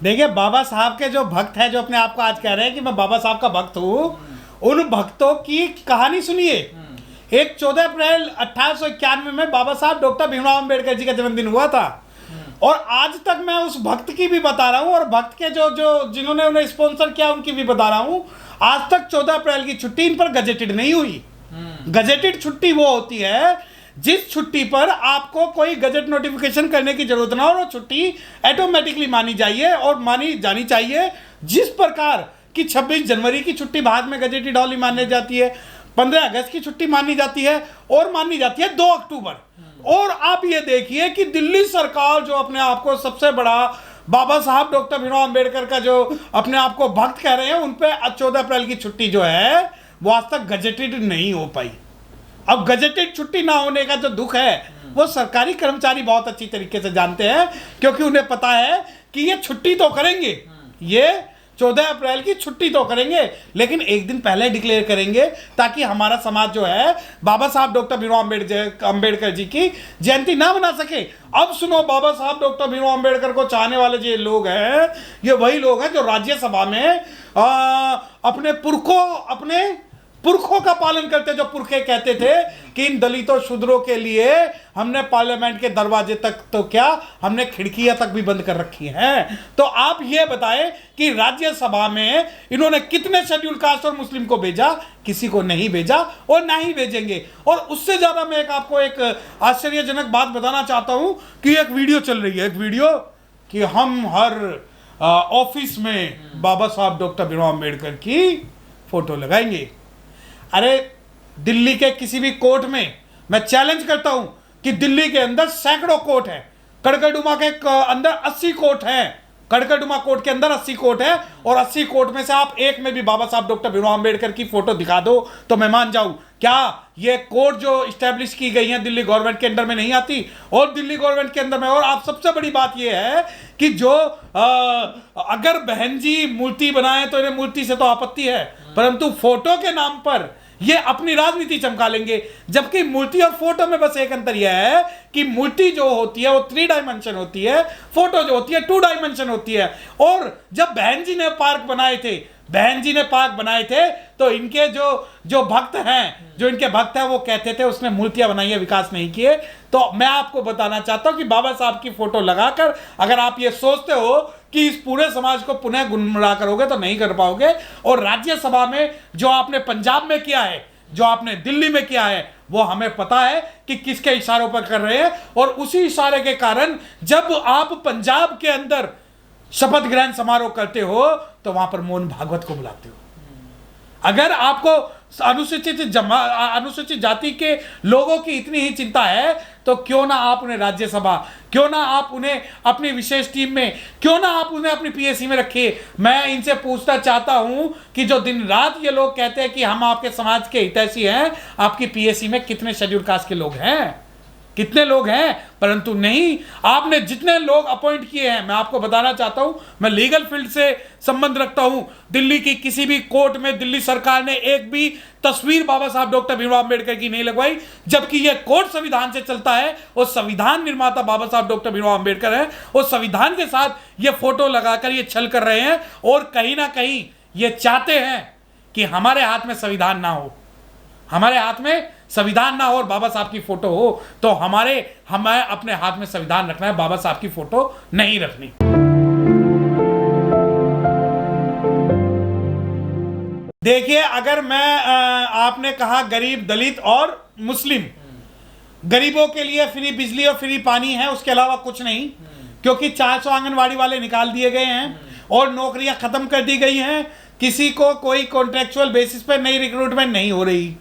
देखिए, बाबा साहब के जो भक्त हैं, जो अपने आप को आज कह रहे हैं कि मैं बाबा साहब का भक्त हूँ, उन भक्तों की कहानी सुनिए। एक 14 अप्रैल 1891 में बाबा साहब डॉक्टर भीमराव अम्बेडकर जी का जन्मदिन हुआ था। और आज तक मैं उस भक्त की भी बता रहा हूँ, और भक्त के जो जो जिन्होंने उन्हें स्पॉन्सर किया उनकी भी बता रहा हूँ। आज तक 14 अप्रैल की छुट्टी इन पर गजेटेड नहीं हुई। गजेटेड छुट्टी वो होती है जिस छुट्टी पर आपको कोई गजट नोटिफिकेशन करने की जरूरत ना हो, और छुट्टी ऑटोमेटिकली मानी जाइए और मानी जानी चाहिए। जिस प्रकार की 26 जनवरी की छुट्टी बाद में गजेटेड हॉली मानी जाती है, 15 अगस्त की छुट्टी मानी जाती है, और मानी जाती है 2 अक्टूबर। और आप ये देखिए कि दिल्ली सरकार जो अपने आप को सबसे बड़ा बाबा साहब डॉक्टर भीमराव अम्बेडकर का जो अपने आप को भक्त कह रहे हैं, उन पे 14 अप्रैल की छुट्टी जो है वो आज तक गजेटेड नहीं हो पाई। अब गजेटेड छुट्टी ना होने का जो दुख है वो सरकारी कर्मचारी बहुत अच्छी तरीके से जानते हैं, क्योंकि उन्हें पता है कि ये छुट्टी तो करेंगे, ये 14 अप्रैल की छुट्टी तो करेंगे, लेकिन एक दिन पहले डिक्लेयर करेंगे ताकि हमारा समाज जो है बाबा साहब डॉक्टर भीमराव अम्बेडकर जी की जयंती ना मना सके। अब सुनो, बाबा साहब डॉक्टर भीमराव अम्बेडकर को चाहने वाले जो लोग हैं, ये वही लोग हैं जो राज्यसभा में अपने पुरखों का पालन करते, जो पुरखे कहते थे कि इन दलितों शूद्रों के लिए हमने पार्लियामेंट के दरवाजे तक तो क्या, हमने खिड़कियां तक भी बंद कर रखी हैं। तो आप ये बताएं कि राज्यसभा में इन्होंने कितने शेड्यूल कास्ट और मुस्लिम को भेजा? किसी को नहीं भेजा और ना ही भेजेंगे। और उससे ज्यादा मैं आपको एक आश्चर्यजनक बात बताना चाहता हूं कि एक वीडियो चल रही है, एक वीडियो कि हम हर ऑफिस में बाबा साहब डॉक्टर भीमराव अम्बेडकर की फोटो लगाएंगे। अरे, दिल्ली के किसी भी कोर्ट में मैं चैलेंज करता हूं कि दिल्ली के अंदर सैकड़ों कोर्ट हैं, कड़कड़डुमा के अंदर 80 कोर्ट हैं, कड़कड़डुमा कोर्ट के अंदर 80 कोर्ट है, और 80 कोर्ट में से आप एक में भी बाबा साहब डॉक्टर भीमराव अम्बेडकर की फोटो दिखा दो तो मैं मान जाऊं। क्या ये कोर्ट जो इस्टेब्लिश की गई है दिल्ली गवर्नमेंट के अंडर में नहीं आती? और दिल्ली गवर्नमेंट के अंदर में, और आप सबसे बड़ी बात ये है कि जो अगर बहन जी मूर्ति बनाए तो इन्हें मूर्ति से तो आपत्ति है, परंतु फोटो के नाम पर ये अपनी राजनीति चमका लेंगे। जबकि मूर्ति और फोटो में बस एक अंतर यह है कि मूर्ति जो होती है वो 3 डायमेंशन होती है, फोटो जो होती है 2 डायमेंशन होती है। और जब बहन जी ने पार्क बनाए थे तो इनके जो भक्त हैं वो कहते थे उसने मूर्तियां बनाई है, विकास नहीं किए। तो मैं आपको बताना चाहता हूं कि बाबा साहब की फोटो लगाकर अगर आप ये सोचते हो कि इस पूरे समाज को पुनः गुमराह करोगे तो नहीं कर पाओगे। और राज्यसभा में जो आपने पंजाब में किया है, जो आपने दिल्ली में किया है, वो हमें पता है कि किसके इशारों पर कर रहे हैं। और उसी इशारे के कारण जब आप पंजाब के अंदर शपथ ग्रहण समारोह करते हो तो वहां पर मोहन भागवत को बुलाते हो। अगर आपको अनुसूचित जाति के लोगों की इतनी ही चिंता है तो क्यों ना आप उन्हें राज्यसभा, क्यों ना आप उन्हें अपनी विशेष टीम में, क्यों ना आप उन्हें अपनी पीएससी में रखिए। मैं इनसे पूछना चाहता हूं कि जो दिन रात ये लोग कहते हैं कि हम आपके समाज के हितैषी हैं, आपकी पीएससी में कितने शेड्यूल कास्ट के लोग हैं? कितने लोग हैं? परंतु नहीं, आपने जितने लोग अपॉइंट किए हैं, मैं आपको बताना चाहता हूं, मैं लीगल फील्ड से संबंध रखता हूं, दिल्ली की किसी भी कोर्ट में दिल्ली सरकार ने एक भी तस्वीर बाबा साहब डॉक्टर भीमराव अम्बेडकर की नहीं लगवाई, जबकि यह कोर्ट संविधान से चलता है और संविधान निर्माता बाबा साहब डॉक्टर भीमराव अम्बेडकर है। और संविधान के साथ ये फोटो लगाकर ये छल कर रहे हैं और कहीं ना कहीं ये चाहते हैं कि हमारे हाथ में संविधान ना हो, हमारे हाथ में संविधान ना हो और बाबा साहब की फोटो हो। तो हमें अपने हाथ में संविधान रखना है, बाबा साहब की फोटो नहीं रखनी। देखिए, अगर मैं आपने कहा गरीब, दलित और मुस्लिम, गरीबों के लिए फ्री बिजली और फ्री पानी है, उसके अलावा कुछ नहीं, क्योंकि 400 आंगनवाड़ी वाले निकाल दिए गए हैं और नौकरियां खत्म कर दी गई हैं। किसी को कोई कॉन्ट्रेक्चुअल बेसिस पर नई रिक्रूटमेंट नहीं हो रही।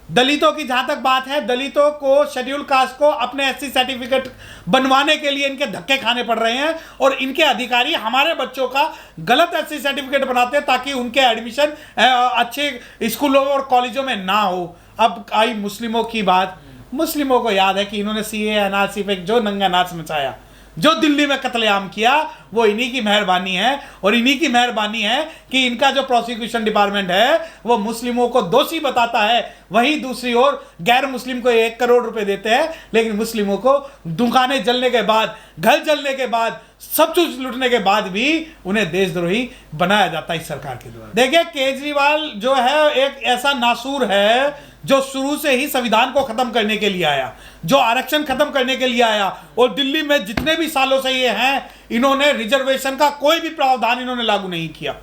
दलितों की जहां तक बात है, दलितों को, शेड्यूल कास्ट को अपने एससी सर्टिफिकेट बनवाने के लिए इनके धक्के खाने पड़ रहे हैं और इनके अधिकारी हमारे बच्चों का गलत एससी सर्टिफिकेट बनाते हैं ताकि उनके एडमिशन अच्छे स्कूलों और कॉलेजों में ना हो। अब आई मुस्लिमों की बात। मुस्लिमों को याद है कि इन्होंने सीए एनआरसी पे जो नंगा नाच मचाया, जो दिल्ली में कत्लेआम किया वो इन्हीं की मेहरबानी है, और इन्हीं की मेहरबानी है कि इनका जो प्रोसिक्यूशन डिपार्टमेंट है वो मुस्लिमों को दोषी बताता है, वहीं दूसरी ओर गैर मुस्लिम को 1 करोड़ रुपए देते हैं, लेकिन मुस्लिमों को दुकानें जलने के बाद, घर जलने के बाद, सब कुछ लूटने के बाद भी उन्हें देशद्रोही बनाया जाता है इस सरकार के द्वारा। देखिए, केजरीवाल जो है एक ऐसा नासूर है जो शुरू से ही संविधान को खत्म करने के लिए आया, जो आरक्षण खत्म करने के लिए आया, और दिल्ली में जितने भी सालों से ये हैं, इन्होंने रिजर्वेशन का कोई भी प्रावधान इन्होंने लागू नहीं किया।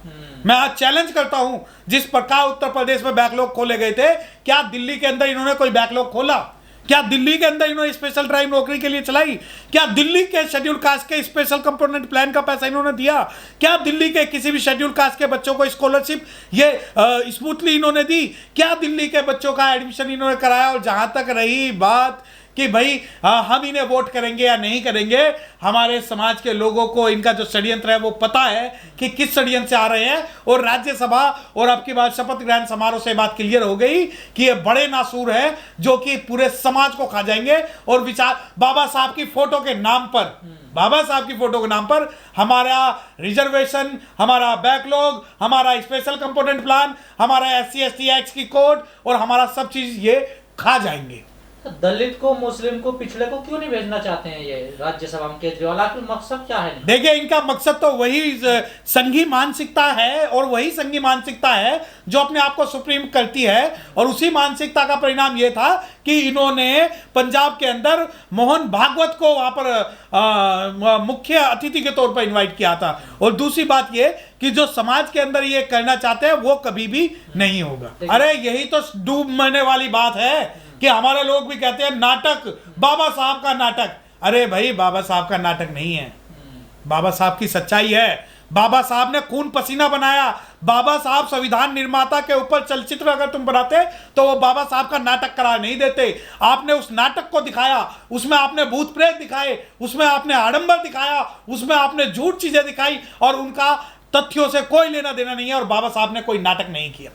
मैं आज चैलेंज करता हूं, जिस प्रकार उत्तर प्रदेश में बैकलॉग खोले गए थे, क्या दिल्ली के अंदर इन्होंने कोई बैकलॉग खोला? क्या दिल्ली के अंदर इन्होंने स्पेशल ड्राइव नौकरी के लिए चलाई? क्या दिल्ली के शेड्यूल कास्ट के स्पेशल कंपोनेंट प्लान का पैसा इन्होंने दिया? क्या दिल्ली के किसी भी शेड्यूल कास्ट के बच्चों को स्कॉलरशिप ये स्मूथली इन्होंने दी? क्या दिल्ली के बच्चों का एडमिशन इन्होंने कराया? और जहां तक रही बात कि भाई हम इन्हें वोट करेंगे या नहीं करेंगे, हमारे समाज के लोगों को इनका जो षड्यंत्र है वो पता है कि किस षड्यंत्र से आ रहे हैं। और राज्यसभा और अब की बात शपथ ग्रहण समारोह से बात क्लियर हो गई कि ये बड़े नासूर हैं जो कि पूरे समाज को खा जाएंगे। और विचार बाबा साहब की फोटो के नाम पर, बाबा साहब की फोटो के नाम पर हमारा रिजर्वेशन, हमारा बैकलॉग, हमारा स्पेशल कंपोनेंट प्लान, हमारा SC/ST एक्ट की कोड और हमारा सब चीज ये खा जाएंगे। तो दलित को, मुस्लिम को, पिछड़े को क्यों नहीं भेजना चाहते हैं ये राज्यसभा में केजरीवाल? आखिर मकसद क्या है? देखिए, इनका मकसद तो वही संघी मानसिकता है, और वही संघी मानसिकता है जो अपने आप को सुप्रीम करती है। और उसी मानसिकता का परिणाम ये था कि इन्होंने पंजाब के अंदर मोहन भागवत को वहां पर मुख्य अतिथि के तौर पर इन्वाइट किया था। और दूसरी बात ये कि जो समाज के अंदर ये करना चाहते हैं वो कभी भी नहीं होगा। अरे यही तो डूब मरने वाली बात है कि हमारे लोग भी कहते हैं नाटक, बाबा साहब का नाटक। अरे भाई, बाबा साहब का नाटक नहीं है, बाबा साहब की सच्चाई है। बाबा साहब ने खून पसीना बनाया। बाबा साहब संविधान निर्माता के ऊपर चलचित्र अगर तुम बनाते तो वो बाबा साहब का नाटक करार नहीं देते। आपने उस नाटक को दिखाया, उसमें आपने भूत प्रेत दिखाए, उसमें आपने आडंबर दिखाया, उसमें आपने झूठ चीजें दिखाई, और उनका तथ्यों से कोई लेना देना नहीं है। और बाबा साहब ने कोई नाटक नहीं किया,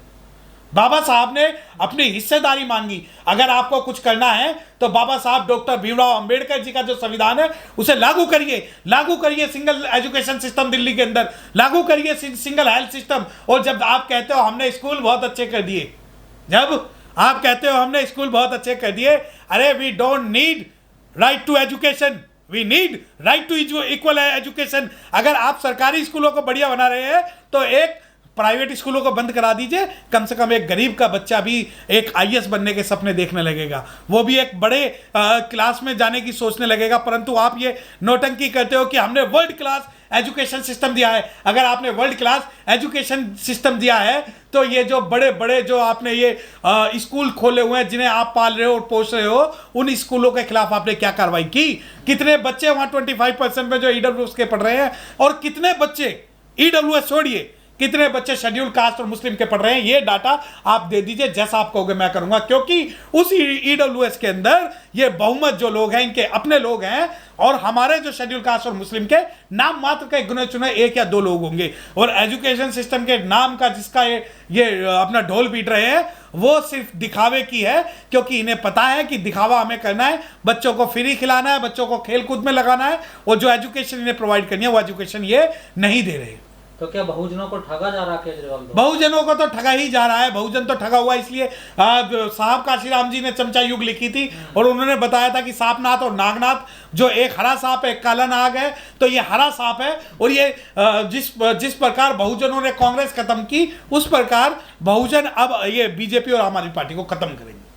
बाबा साहब ने अपनी हिस्सेदारी मांगी। अगर आपको कुछ करना है तो बाबा साहब डॉक्टर भीमराव अंबेडकर जी का जो संविधान है उसे लागू करिए, लागू करिए सिंगल एजुकेशन सिस्टम दिल्ली के अंदर, लागू करिए सिंगल हेल्थ सिस्टम। और जब आप कहते हो हमने स्कूल बहुत अच्छे कर दिए, जब आप कहते हो हमने स्कूल बहुत अच्छे कर दिए, अरे we don't need right to education, we need right to equal education. अगर आप सरकारी स्कूलों को बढ़िया बना रहे हैं तो एक प्राइवेट स्कूलों को बंद करा दीजिए, कम से कम एक गरीब का बच्चा भी एक IAS बनने के सपने देखने लगेगा, वो भी एक बड़े क्लास में जाने की सोचने लगेगा। परंतु आप ये नौटंकी करते हो कि हमने वर्ल्ड क्लास एजुकेशन सिस्टम दिया है। अगर आपने वर्ल्ड क्लास एजुकेशन सिस्टम दिया है तो ये जो बड़े बड़े जो आपने ये स्कूल खोले हुए हैं जिन्हें आप पाल रहे हो और पोष रहे हो, उन स्कूलों के खिलाफ आपने क्या कार्रवाई की? कितने बच्चे वहाँ 25% में जो EWS के पढ़ रहे हैं, और कितने बच्चे EWS छोड़िए, कितने बच्चे शेड्यूल कास्ट और मुस्लिम के पढ़ रहे हैं? ये डाटा आप दे दीजिए, जैसा आप कहोगे मैं करूंगा। क्योंकि उस EWS के अंदर ये बहुमत जो लोग हैं इनके अपने लोग हैं, और हमारे जो शेड्यूल कास्ट और मुस्लिम के नाम मात्र के गुने चुने 1 या 2 लोग होंगे। और एजुकेशन सिस्टम के नाम का जिसका ये अपना ढोल पीट रहे हैं वो सिर्फ दिखावे की है, क्योंकि इन्हें पता है कि दिखावा हमें करना है, बच्चों को फ्री खिलाना है, बच्चों को खेल कूद में लगाना है, और जो एजुकेशन इन्हें प्रोवाइड करनी है वो एजुकेशन ये नहीं दे रहे। तो क्या बहुजनों को ठगा जा रहा है केजरीवाल? बहुजनों को तो ठगा ही जा रहा है। बहुजन तो ठगा हुआ इसलिए साहब काशीराम जी ने चमचा युग लिखी थी, और उन्होंने बताया था कि सांपनाथ और नागनाथ जो एक हरा सांप है एक काला नाग है, तो ये हरा सांप है। और ये जिस प्रकार बहुजनों ने कांग्रेस खत्म की, उस प्रकार बहुजन अब ये BJP और आम आदमी पार्टी को खत्म करेंगे।